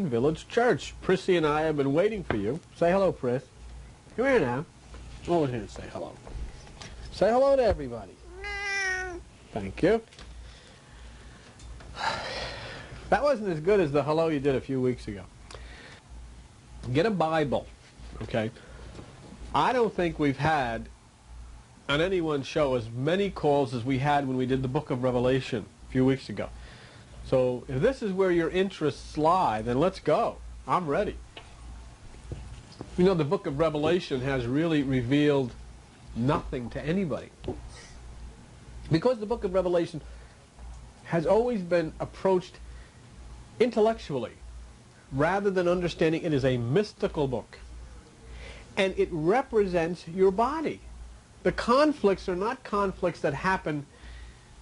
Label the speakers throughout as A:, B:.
A: Village Church. Prissy and I have been waiting for you. Say hello, Priss. Come here now. Over here and say hello. Say hello to everybody. Thank you. That wasn't as good as the hello you did a few weeks ago. Get a Bible, okay? I don't think we've had on any one show as many calls as we had when we did the book of Revelation a few weeks ago. So if this is where your interests lie, then let's go. I'm ready. You know, the book of Revelation has really revealed nothing to anybody. Because the book of Revelation has always been approached intellectually rather than understanding it is a mystical book. And it represents your body. The conflicts are not conflicts that happen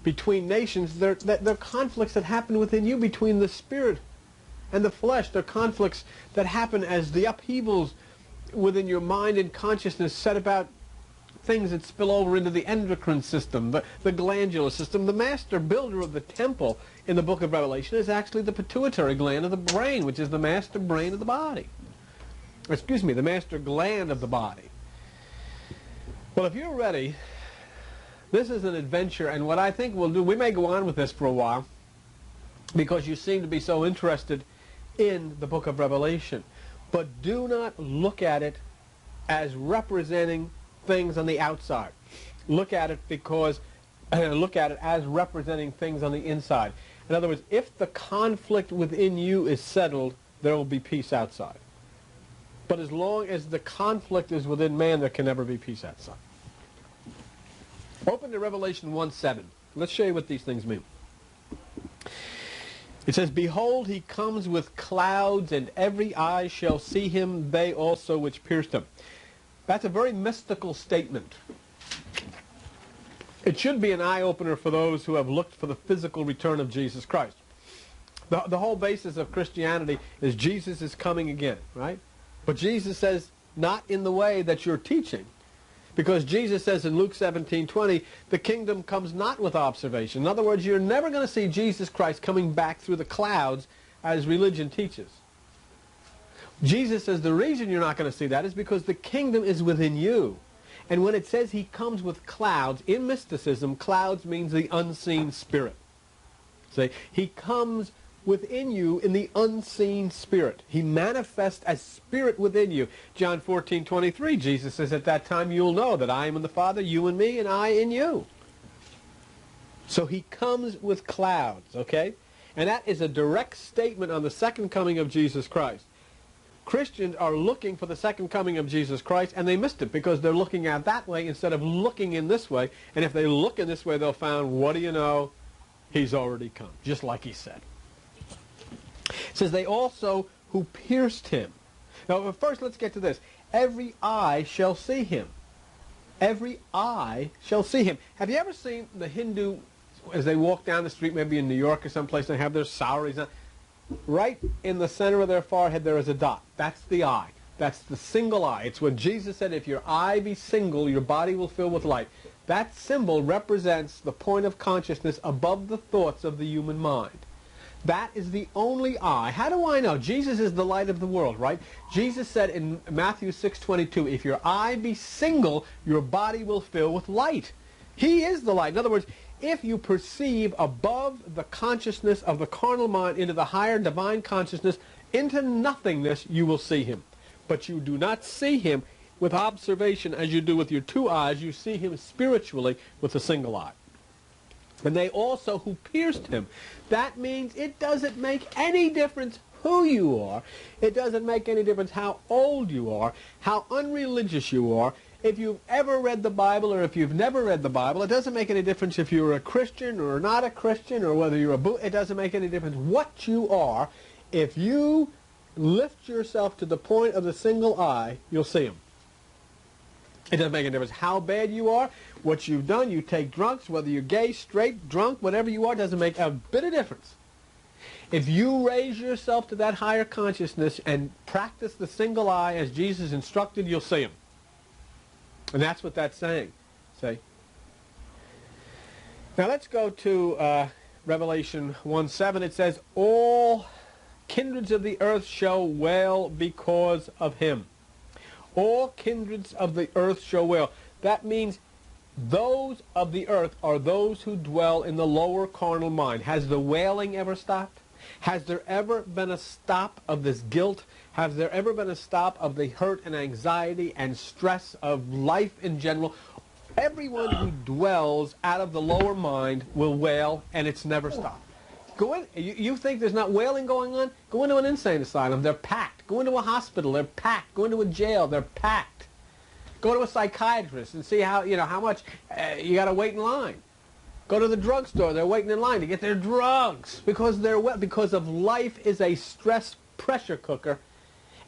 A: between nations. They're conflicts that happen within you, between the spirit and the flesh. They're conflicts that happen as the upheavals within your mind and consciousness set about things that spill over into the endocrine system, the glandular system. The master builder of the temple in the book of Revelation is actually the pituitary gland of the brain, which is the master brain of the body. Excuse me, the master gland of the body. Well, if you're ready, this is an adventure, and what I think we'll do, we may go on with this for a while, because you seem to be so interested in the book of Revelation. But do not look at it as representing things on the outside. Look at it as representing things on the inside. In other words, if the conflict within you is settled, there will be peace outside. But as long as the conflict is within man, there can never be peace outside. Open to Revelation 1:7. Let's show you what these things mean. It says, "Behold, he comes with clouds, and every eye shall see him, they also which pierced him." That's a very mystical statement. It should be an eye-opener for those who have looked for the physical return of Jesus Christ. The whole basis of Christianity is Jesus is coming again, right? But Jesus says, not in the way that you're teaching. Because Jesus says in Luke 17:20, the kingdom comes not with observation. In other words, you're never going to see Jesus Christ coming back through the clouds as religion teaches. Jesus says the reason you're not going to see that is because the kingdom is within you. And when it says he comes with clouds, in mysticism, clouds means the unseen spirit. See, he comes within you in the unseen spirit. He manifests as spirit within you. John 14:23, Jesus says, at that time you'll know that I am in the Father, you in me, and I in you. So he comes with clouds, okay? And that is a direct statement on the second coming of Jesus Christ. Christians are looking for the second coming of Jesus Christ, and they missed it because they're looking out that way instead of looking in this way. And if they look in this way, they'll find, what do you know? He's already come, just like he said. It says, they also who pierced him. Now, first, let's get to this. Every eye shall see him. Every eye shall see him. Have you ever seen the Hindu, as they walk down the street, maybe in New York or someplace, they have their saris on? Right in the center of their forehead, there is a dot. That's the eye. That's the single eye. It's what Jesus said, if your eye be single, your body will fill with light. That symbol represents the point of consciousness above the thoughts of the human mind. That is the only eye. How do I know? Jesus is the light of the world, right? Jesus said in Matthew 6:22, if your eye be single, your body will fill with light. He is the light. In other words, if you perceive above the consciousness of the carnal mind into the higher divine consciousness, into nothingness, you will see him. But you do not see him with observation as you do with your two eyes. You see him spiritually with a single eye. And they also who pierced him. That means it doesn't make any difference who you are. It doesn't make any difference how old you are, how unreligious you are. If you've ever read the Bible or if you've never read the Bible, it doesn't make any difference if you're a Christian or not a Christian or whether you're a Buddhist. It doesn't make any difference what you are. If you lift yourself to the point of the single eye, you'll see him. It doesn't make any difference how bad you are, what you've done. You take drugs, whether you're gay, straight, drunk, whatever you are, doesn't make a bit of difference. If you raise yourself to that higher consciousness and practice the single eye as Jesus instructed, you'll see him. And that's what that's saying. See? Now let's go to Revelation 1:7. It says, all kindreds of the earth shall wail because of him. All kindreds of the earth shall wail. That means those of the earth are those who dwell in the lower carnal mind. Has the wailing ever stopped? Has there ever been a stop of this guilt? Has there ever been a stop of the hurt and anxiety and stress of life in general? Everyone who dwells out of the lower mind will wail, and it's never stopped. Go in. You think there's not wailing going on? Go into an insane asylum. They're packed. Go into a hospital. They're packed. Go into a jail. They're packed. Go to a psychiatrist and see how much you got to wait in line. Go to the drugstore. They're waiting in line to get their drugs because of life is a stress pressure cooker.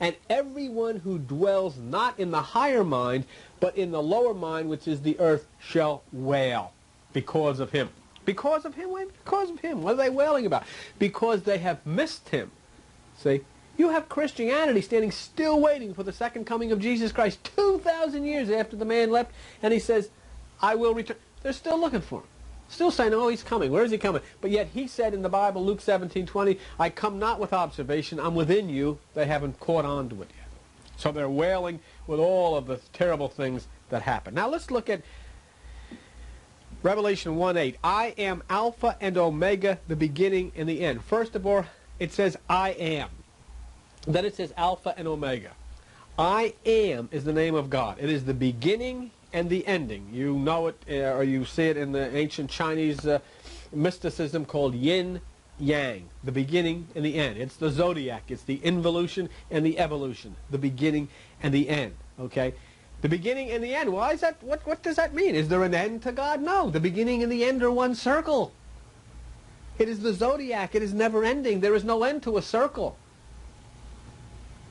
A: And everyone who dwells not in the higher mind, but in the lower mind, which is the earth, shall wail because of him. Because of him? Wait, because of him. What are they wailing about? Because they have missed him. See? You have Christianity standing still waiting for the second coming of Jesus Christ 2,000 years after the man left, and he says, I will return. They're still looking for him. Still saying, oh, he's coming. Where is he coming? But yet he said in the Bible, Luke 17:20, I come not with observation. I'm within you. They haven't caught on to it yet. So they're wailing with all of the terrible things that happen. Now let's look at Revelation 1:8. I am Alpha and Omega, the beginning and the end. First of all, it says I am. Then it says Alpha and Omega. I am is the name of God. It is the beginning and the ending. You know it, or you see it in the ancient Chinese mysticism called yin yang, the beginning and the end. It's the zodiac. It's the involution and the evolution, the beginning and the end. Okay, the beginning and the end. Why is that? What does that mean? Is there an end to God? No. The beginning and the end are one circle. It is the zodiac. It is never ending. There is no end to a circle.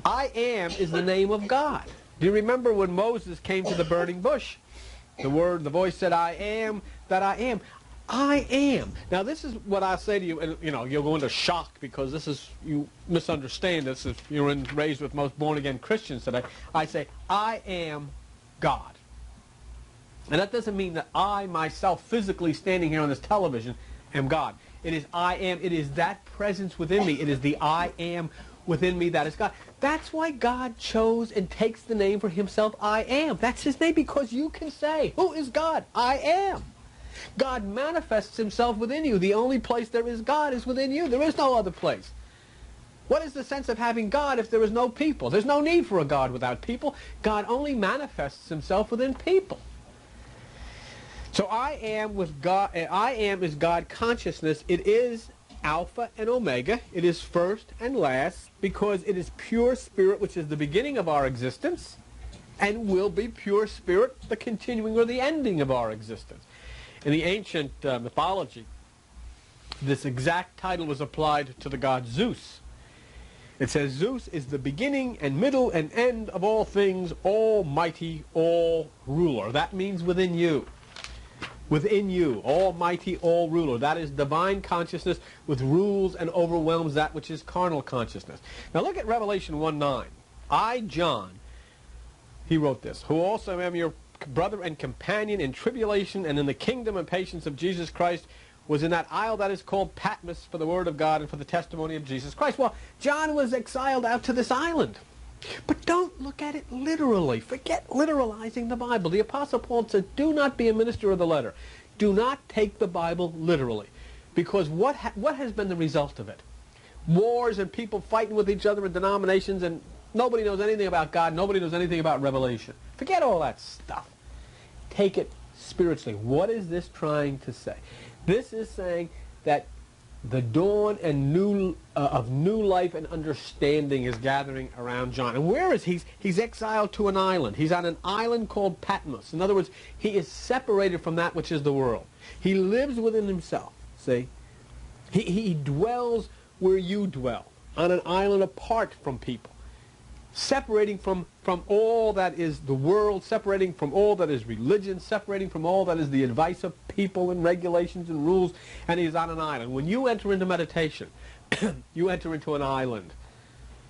A: I am is the name of God. Do you remember when Moses came to the burning bush? The voice said, I am that I am. I am. Now this is what I say to you, and you'll go into shock because this is, you misunderstand this if you're raised with most born-again Christians today. I say, I am God. And that doesn't mean that I myself physically standing here on this television am God. It is I am. It is that presence within me. It is the I am within me that is God. That's why God chose and takes the name for himself, I am. That's his name because you can say, who is God? I am. God manifests himself within you. The only place there is God is within you. There is no other place. What is the sense of having God if there is no people? There's no need for a God without people. God only manifests himself within people. So I am with God. I am is God consciousness. It is Alpha and Omega. It is first and last because it is pure spirit, which is the beginning of our existence, and will be pure spirit, the continuing or the ending of our existence. In the ancient mythology, this exact title was applied to the god Zeus. It says Zeus is the beginning and middle and end of all things, almighty, all ruler. That means within you. Within you, almighty, all ruler. That is divine consciousness with rules and overwhelms that which is carnal consciousness. Now look at Revelation 1:9. I, John, he wrote this, who also am your brother and companion in tribulation and in the kingdom and patience of Jesus Christ, was in that isle that is called Patmos for the word of God and for the testimony of Jesus Christ. Well, John was exiled out to this island. But don't look at it literally. Forget literalizing the Bible. The Apostle Paul said, do not be a minister of the letter. Do not take the Bible literally. Because what has been the result of it? Wars and people fighting with each other in denominations, and nobody knows anything about God. Nobody knows anything about Revelation. Forget all that stuff. Take it spiritually. What is this trying to say? This is saying that the dawn and of new life and understanding is gathering around John. And where is he? He's exiled to an island. He's on an island called Patmos. In other words, he is separated from that which is the world. He lives within himself, see? He dwells where you dwell, on an island apart from people, separating from all that is the world, separating from all that is religion, separating from all that is the advice of people and regulations and rules, and he's on an island. When you enter into meditation, you enter into an island.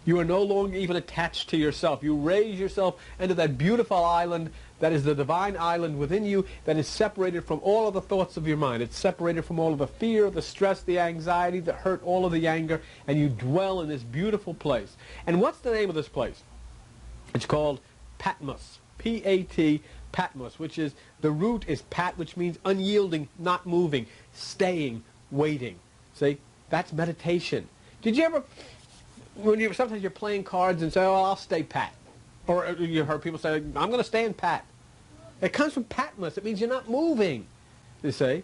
A: You are no longer even attached to yourself. You raise yourself into that beautiful island that is the divine island within you that is separated from all of the thoughts of your mind. It's separated from all of the fear, the stress, the anxiety, the hurt, all of the anger, and you dwell in this beautiful place. And what's the name of this place? It's called Patmos. P-A-T, Patmos, which is, the root is pat, which means unyielding, not moving, staying, waiting. See? That's meditation. Did you ever... sometimes you're playing cards and say, oh, I'll stay pat. Or you heard people say, I'm going to stay in pat. It comes from Patmos. It means you're not moving, you see.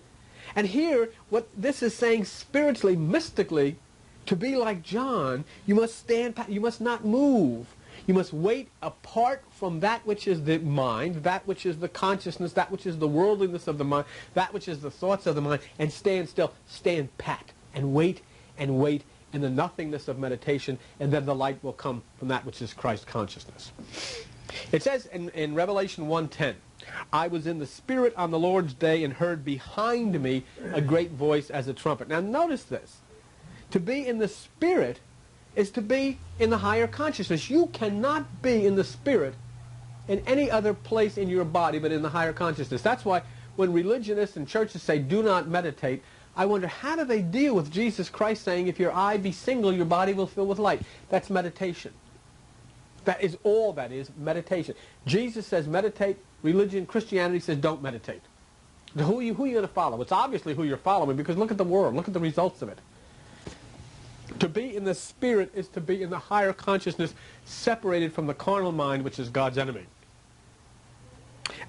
A: And here, what this is saying spiritually, mystically, to be like John, you must stand pat. You must not move. You must wait apart from that which is the mind, that which is the consciousness, that which is the worldliness of the mind, that which is the thoughts of the mind, and stand still. Stand pat and wait in the nothingness of meditation, and then the light will come from that which is Christ consciousness. It says in Revelation 1:10, I was in the Spirit on the Lord's day and heard behind me a great voice as a trumpet. Now notice this. To be in the Spirit is to be in the higher consciousness. You cannot be in the Spirit in any other place in your body but in the higher consciousness. That's why when religionists and churches say do not meditate, I wonder, how do they deal with Jesus Christ saying, if your eye be single, your body will fill with light? That's meditation. That is all that is, meditation. Jesus says meditate. Religion, Christianity says don't meditate. Who are you going to follow? It's obviously who you're following, because look at the world. Look at the results of it. To be in the Spirit is to be in the higher consciousness, separated from the carnal mind, which is God's enemy.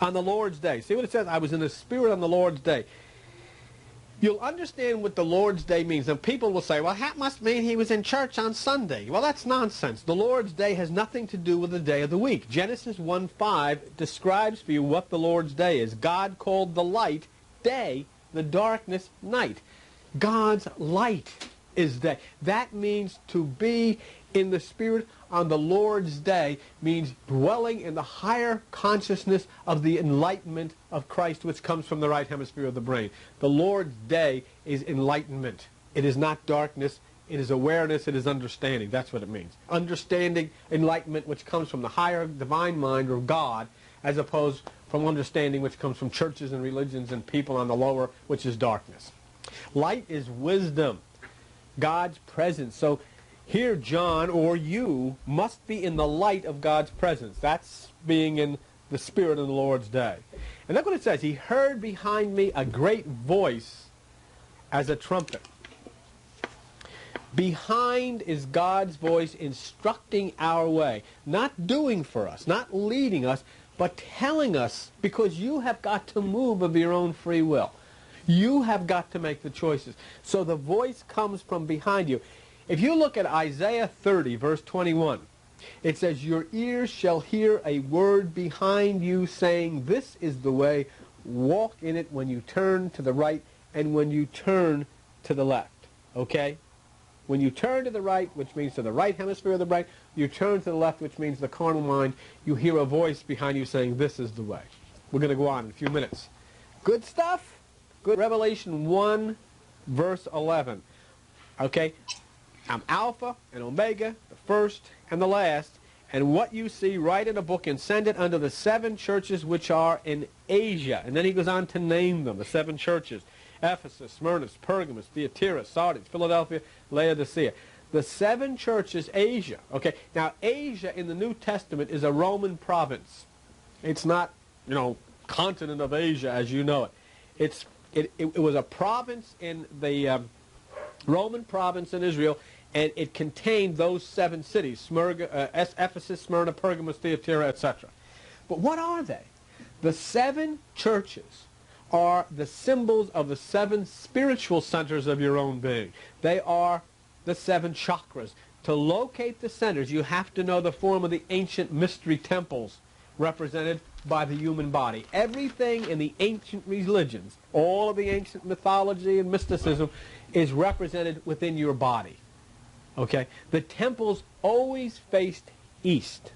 A: On the Lord's day. See what it says? I was in the Spirit on the Lord's day. You'll understand what the Lord's Day means. And people will say, well, that must mean he was in church on Sunday. Well, that's nonsense. The Lord's Day has nothing to do with the day of the week. Genesis 1:5 describes for you what the Lord's Day is. God called the light day, the darkness night. God's light is day. That means to be in the Spirit on the Lord's Day means dwelling in the higher consciousness of the enlightenment of Christ, which comes from the right hemisphere of the brain. The Lord's Day is enlightenment. It is not darkness. It is awareness. It is understanding. That's what it means. Understanding, enlightenment, which comes from the higher divine mind or God, as opposed from understanding, which comes from churches and religions and people on the lower, which is darkness. Light is wisdom, God's presence. So here, John, or you, must be in the light of God's presence. That's being in the Spirit of the Lord's day. And look what it says. He heard behind me a great voice as a trumpet. Behind is God's voice instructing our way. Not doing for us, not leading us, but telling us, because you have got to move of your own free will. You have got to make the choices. So the voice comes from behind you. If you look at Isaiah 30, verse 21, it says, your ears shall hear a word behind you saying, this is the way, walk in it when you turn to the right and when you turn to the left. Okay? When you turn to the right, which means to the right hemisphere of the brain, you turn to the left, which means the carnal mind, you hear a voice behind you saying, this is the way. We're going to go on in a few minutes. Good stuff? Good. Revelation 1, verse 11. Okay? I'm Alpha and Omega, the first and the last, and what you see, write in a book and send it unto the 7 churches which are in Asia. And then he goes on to name them, the 7 churches. Ephesus, Smyrna, Pergamos, Thyatira, Sardis, Philadelphia, Laodicea. The 7 churches, Asia. Okay, now Asia in the New Testament is a Roman province. It's not, continent of Asia as you know it. It was a province in the Roman province in Israel, and it contained those 7 cities, Ephesus, Smyrna, Pergamos, Thyatira, etc. But what are they? The 7 churches are the symbols of the 7 spiritual centers of your own being. They are the 7 chakras. To locate the centers, you have to know the form of the ancient mystery temples represented by the human body. Everything in the ancient religions, all of the ancient mythology and mysticism, is represented within your body. Okay? The temples always faced east.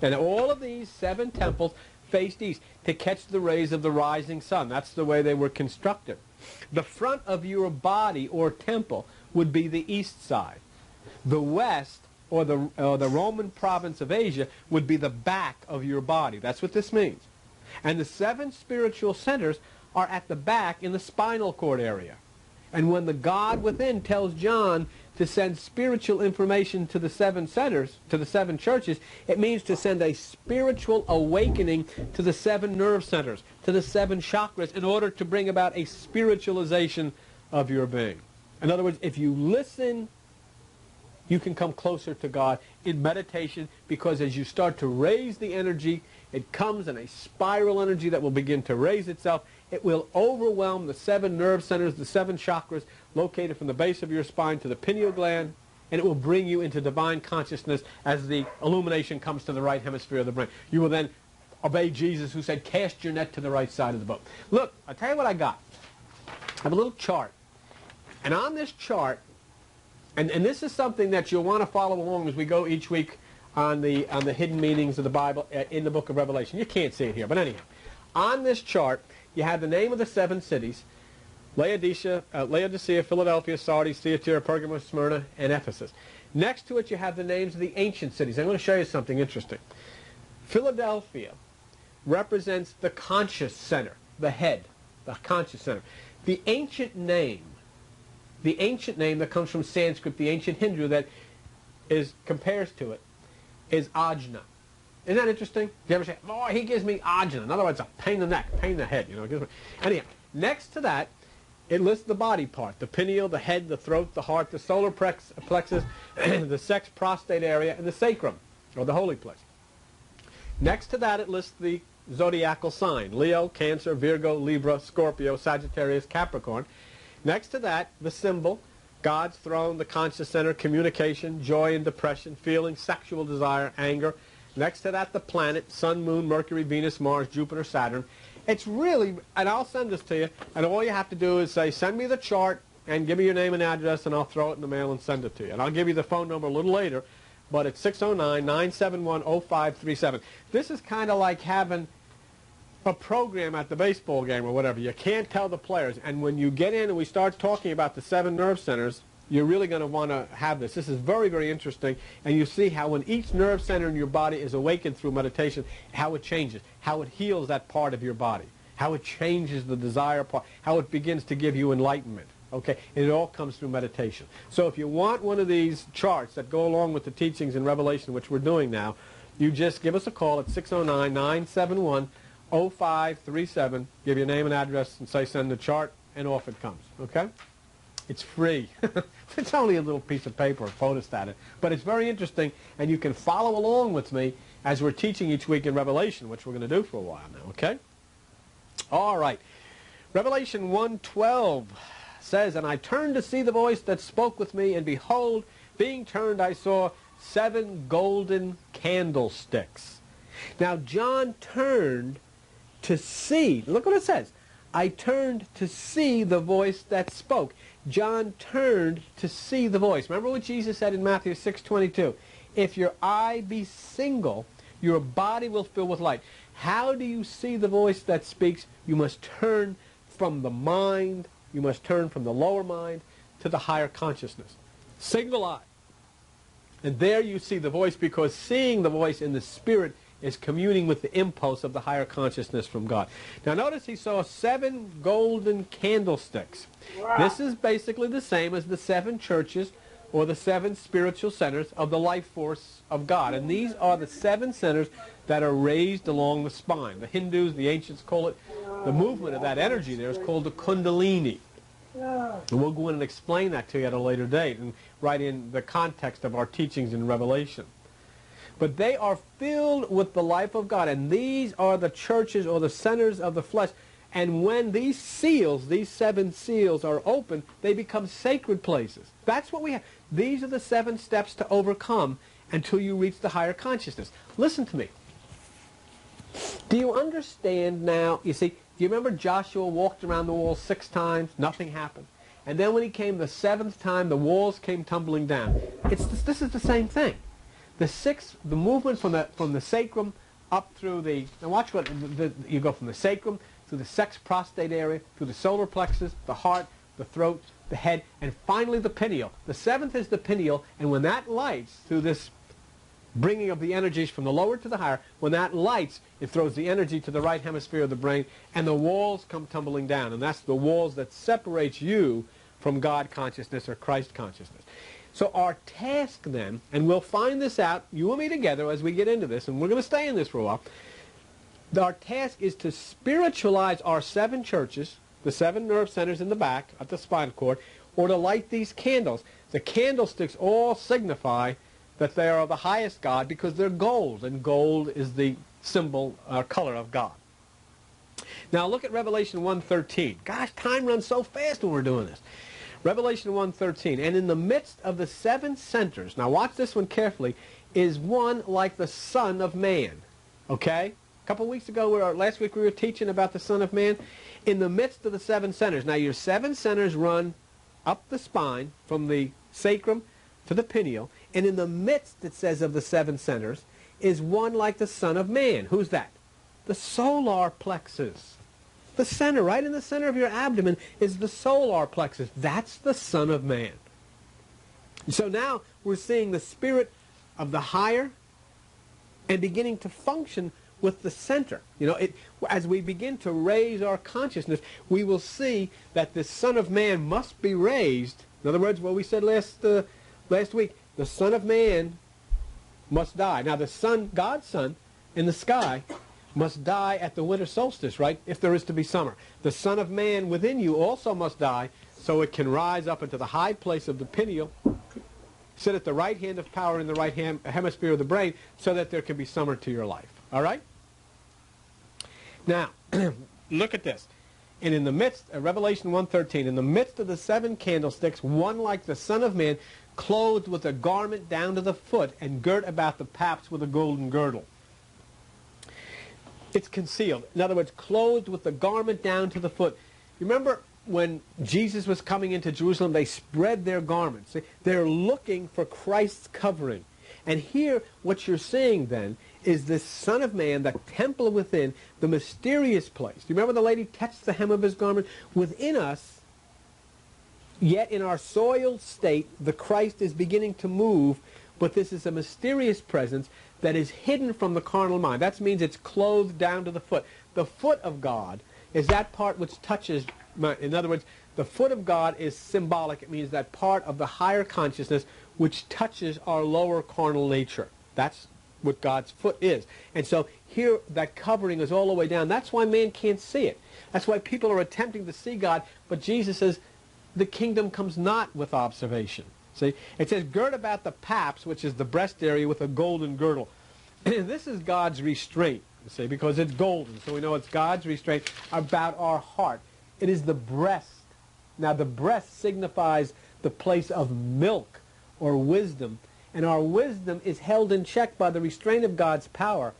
A: And all of these 7 temples faced east to catch the rays of the rising sun. That's the way they were constructed. The front of your body or temple would be the east side. The west or the Roman province of Asia would be the back of your body. That's what this means. And the 7 spiritual centers are at the back in the spinal cord area. And when the God within tells John to send spiritual information to the 7 centers, to the 7 churches, it means to send a spiritual awakening to the 7 nerve centers, to the 7 chakras, in order to bring about a spiritualization of your being. In other words, if you listen, you can come closer to God in meditation, because as you start to raise the energy, it comes in a spiral energy that will begin to raise itself. It will overwhelm the 7 nerve centers, the 7 chakras located from the base of your spine to the pineal gland, and it will bring you into divine consciousness as the illumination comes to the right hemisphere of the brain. You will then obey Jesus, who said, cast your net to the right side of the boat. Look, I'll tell you what I got. I have a little chart. And on this chart, and this is something that you'll want to follow along as we go each week on the hidden meanings of the Bible in the book of Revelation. You can't see it here, but anyhow. On this chart, you have the name of the 7 cities: Laodicea, Philadelphia, Sardis, Thyatira, Pergamos, Smyrna, and Ephesus. Next to it, you have the names of the ancient cities. I'm going to show you something interesting. Philadelphia represents the conscious center, the head, the conscious center. The ancient name that comes from Sanskrit, the ancient Hindu that compares to it, is Ajna. Isn't that interesting? Do you ever say, oh, he gives me Ajna? In other words, a pain in the neck, pain in the head. Anyhow, next to that, it lists the body part: the pineal, the head, the throat, the heart, the solar plexus, the sex prostate area, and the sacrum, or the holy place. Next to that, it lists the zodiacal sign: Leo, Cancer, Virgo, Libra, Scorpio, Sagittarius, Capricorn. Next to that, the symbol: God's throne, the conscious center, communication, joy and depression, feeling, sexual desire, anger. Next to that, the planet: Sun, Moon, Mercury, Venus, Mars, Jupiter, Saturn. It's really, and I'll send this to you, and all you have to do is say, send me the chart and give me your name and address, and I'll throw it in the mail and send it to you. And I'll give you the phone number a little later, but it's 609-971-0537. This is kind of like having a program at the baseball game or whatever. You can't tell the players, and when you get in and we start talking about the 7 nerve centers, you're really going to want to have this. This is very, very interesting, and you see how when each nerve center in your body is awakened through meditation, how it changes, how it heals that part of your body, how it changes the desire part, how it begins to give you enlightenment. Okay, it all comes through meditation. So if you want one of these charts that go along with the teachings in Revelation, which we're doing now, you just give us a call at 609-971-0537, give your name and address, and say send the chart, and off it comes. Okay? It's free. It's only a little piece of paper, photostated, but it's very interesting, and you can follow along with me as we're teaching each week in Revelation, which we're going to do for a while now, okay? All right. Revelation 1:12 says, and I turned to see the voice that spoke with me, and behold, being turned, I saw 7 golden candlesticks. Now, John turned to see. Look what it says. I turned to see the voice that spoke. John turned to see the voice. Remember what Jesus said in Matthew 6:22? If your eye be single, your body will fill with light. How do you see the voice that speaks? You must turn from the mind, you must turn from the lower mind to the higher consciousness. Single eye. And there you see the voice, because seeing the voice in the spirit is communing with the impulse of the higher consciousness from God. Now notice he saw 7 golden candlesticks. Wow. This is basically the same as the 7 churches or the 7 spiritual centers of the life force of God. And these are the 7 centers that are raised along the spine. The Hindus, the ancients call it, the movement of that energy there is called the Kundalini. And we'll go in and explain that to you at a later date, and right in the context of our teachings in Revelation. But they are filled with the life of God, and these are the churches or the centers of the flesh. And when these seals, these 7 seals are open, they become sacred places. That's what we have. These are the 7 steps to overcome until you reach the higher consciousness. Listen to me. Do you understand now? You see, do you remember Joshua walked around the wall 6 times? Nothing happened. And then when he came the 7th time, the walls came tumbling down. This is the same thing. The movement from the sacrum up through the, now watch what, you go from the sacrum through the sex prostate area, through the solar plexus, the heart, the throat, the head, and finally the pineal. The seventh is the pineal, and when that lights through this bringing of the energies from the lower to the higher, when that lights, it throws the energy to the right hemisphere of the brain, and the walls come tumbling down. And that's the walls that separates you from God consciousness or Christ consciousness. So our task then, and we'll find this out, you and me together as we get into this, and we're going to stay in this for a while, our task is to spiritualize our 7 churches, the 7 nerve centers in the back of the spinal cord, or to light these candles. The candlesticks all signify that they are of the highest God because they're gold, and gold is the symbol or color of God. Now look at Revelation 1:13. Gosh, time runs so fast when we're doing this. Revelation 1:13, and in the midst of the 7 centers, now watch this one carefully, is one like the Son of Man. Okay? A couple weeks ago, last week we were teaching about the Son of Man. In the midst of the 7 centers. Now your 7 centers run up the spine from the sacrum to the pineal, and in the midst, it says, of the 7 centers is one like the Son of Man. Who's that? The solar plexus. The center, right in the center of your abdomen, is the solar plexus. That's the Son of Man. So now we're seeing the spirit of the higher and beginning to function with the center. You know, as we begin to raise our consciousness, we will see that the Son of Man must be raised. In other words, what we said last week, the Son of Man must die. Now the Son, God's Son, in the sky must die at the winter solstice, right? If there is to be summer. The Son of Man within you also must die so it can rise up into the high place of the pineal, sit at the right hand of power in the right hemisphere of the brain so that there can be summer to your life. All right? Now, look at this. And in the midst, Revelation 1:13, in the midst of the 7 candlesticks, one like the Son of Man, clothed with a garment down to the foot and girt about the paps with a golden girdle. It's concealed. In other words, clothed with the garment down to the foot. You remember when Jesus was coming into Jerusalem, they spread their garments. They're looking for Christ's covering. And here, what you're seeing then is this Son of Man, the temple within, the mysterious place. Do you remember the lady touched the hem of his garment? Within us, yet in our soiled state, the Christ is beginning to move, but this is a mysterious presence that is hidden from the carnal mind. That means it's clothed down to the foot. The foot of God is that part which touches, in other words, the foot of God is symbolic. It means that part of the higher consciousness which touches our lower carnal nature. That's what God's foot is. And so here that covering is all the way down. That's why man can't see it. That's why people are attempting to see God, but Jesus says the kingdom comes not with observation. See, it says, girt about the paps, which is the breast area, with a golden girdle. This is God's restraint, you see, because it's golden. So we know it's God's restraint about our heart. It is the breast. Now, the breast signifies the place of milk or wisdom. And our wisdom is held in check by the restraint of God's power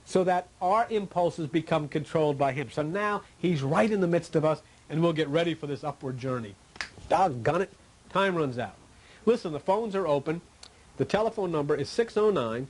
A: so that our impulses become controlled by Him. So now He's right in the midst of us, and we'll get ready for this upward journey. Doggone it. Time runs out. Listen, the phones are open. The telephone number is 609